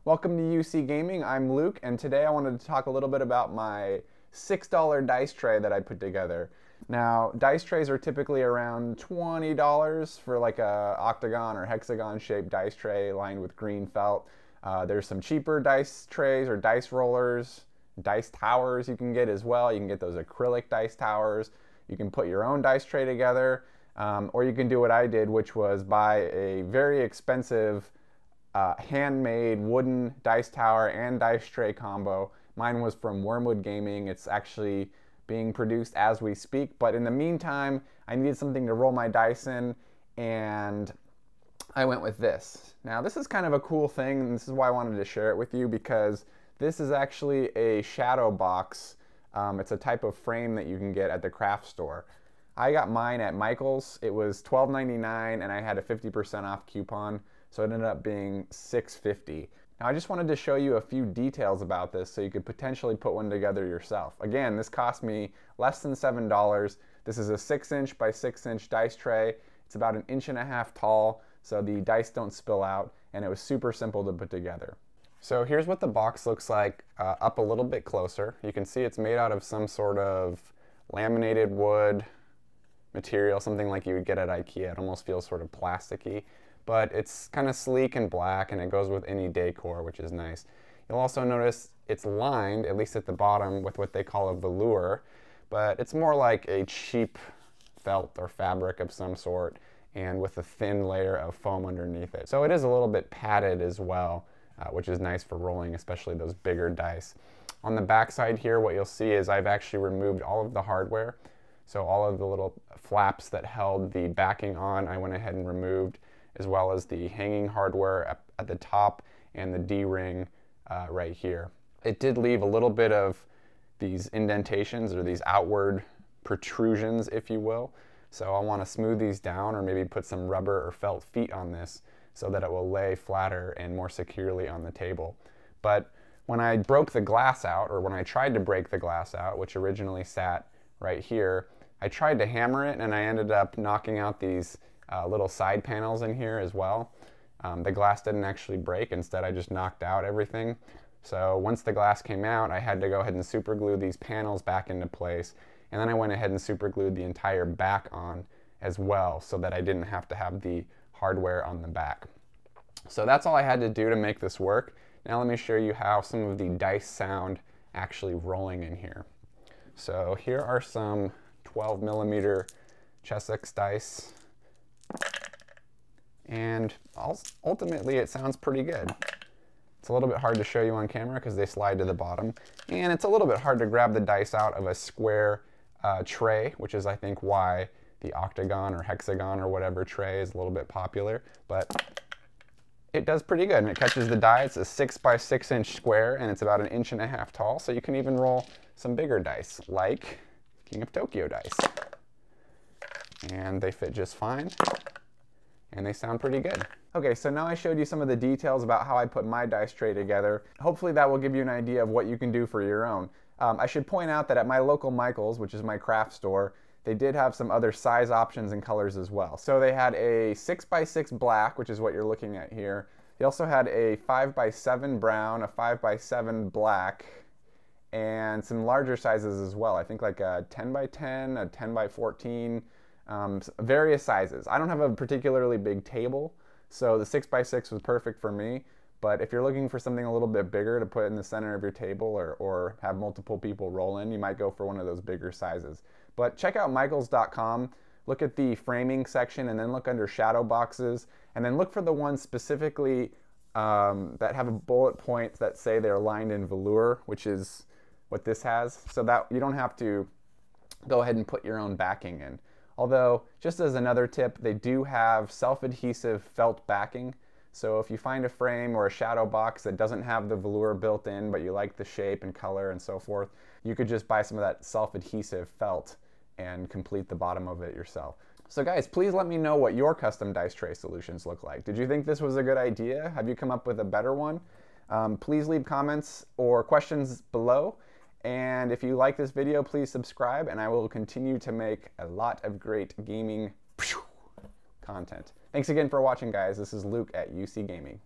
Welcome to UC Gaming. I'm Luke, and today I wanted to talk a little bit about my $6 dice tray that I put together. Now, dice trays are typically around $20 for like a octagon or hexagon shaped dice tray lined with green felt. There's some cheaper dice trays or dice rollers, dice towers you can get as well. You can get those acrylic dice towers. You can put your own dice tray together, or you can do what I did, which was buy a very expensive handmade wooden dice tower and dice tray combo. Mine was from Wormwood Gaming. It's actually being produced as we speak, but in the meantime, I needed something to roll my dice in, and I went with this. Now, this is kind of a cool thing, and this is why I wanted to share it with you, because this is actually a shadow box. It's a type of frame that you can get at the craft store. I got mine at Michael's. It was $12.99, and I had a 50% off coupon, so it ended up being $6.50. Now, I just wanted to show you a few details about this so you could potentially put one together yourself. Again, this cost me less than $7. This is a 6-inch by 6-inch dice tray. It's about 1.5 inches tall, so the dice don't spill out, and it was super simple to put together. So here's what the box looks like up a little bit closer. You can see it's made out of some sort of laminated wood material, something like you would get at IKEA. It almost feels sort of plasticky, but it's kind of sleek and black, and it goes with any decor, which is nice. You'll also notice it's lined, at least at the bottom, with what they call a velour, but it's more like a cheap felt or fabric of some sort, and with a thin layer of foam underneath it. So it is a little bit padded as well, which is nice for rolling, especially those bigger dice. On the back side here, what you'll see is I've actually removed all of the hardware. So all of the little flaps that held the backing on, I went ahead and removed, as well as the hanging hardware at the top and the D-ring right here. It did leave a little bit of these indentations or these outward protrusions, if you will. So I want to smooth these down, or maybe put some rubber or felt feet on this so that it will lay flatter and more securely on the table. But when I broke the glass out, or when I tried to break the glass out, which originally sat right here, I tried to hammer it, and I ended up knocking out these little side panels in here as well. The glass didn't actually break. Instead, I just knocked out everything. So once the glass came out, I had to go ahead and super glue these panels back into place, and then I went ahead and super glued the entire back on as well, so that I didn't have to have the hardware on the back. So that's all I had to do to make this work. Now let me show you how some of the dice sound actually rolling in here. So here are some 12mm Chessex dice, and ultimately it sounds pretty good. It's a little bit hard to show you on camera because they slide to the bottom, and it's a little bit hard to grab the dice out of a square tray, which is I think why the octagon or hexagon or whatever tray is a little bit popular, but it does pretty good, and it catches the die. It's a 6 by 6 inch square, and it's about 1.5 inches tall, so you can even roll some bigger dice, like King of Tokyo dice. And they fit just fine, and they sound pretty good. Okay, so now I showed you some of the details about how I put my dice tray together. Hopefully that will give you an idea of what you can do for your own. I should point out that at my local Michael's, which is my craft store, they did have some other size options and colors as well. So they had a 6 by 6 black, which is what you're looking at here. They also had a 5 by 7 brown, a 5 by 7 black, and some larger sizes as well. I think like a 10 by 10, a 10 by 14, various sizes. I don't have a particularly big table, so the 6 by 6 was perfect for me. But if you're looking for something a little bit bigger to put in the center of your table, or have multiple people roll in, you might go for one of those bigger sizes. But check out michaels.com, look at the framing section, and then look under shadow boxes, and then look for the ones specifically that have a bullet point that say they're lined in velour, which is what this has, so that you don't have to go ahead and put your own backing in. Although, just as another tip, they do have self-adhesive felt backing. So if you find a frame or a shadow box that doesn't have the velour built in, but you like the shape and color and so forth, you could just buy some of that self-adhesive felt and complete the bottom of it yourself. So guys, please let me know what your custom dice tray solutions look like. Did you think this was a good idea? Have you come up with a better one? Please leave comments or questions below. And if you like this video, please subscribe, and I will continue to make a lot of great gaming content. Thanks again for watching, guys. This is Luke at UC Gaming.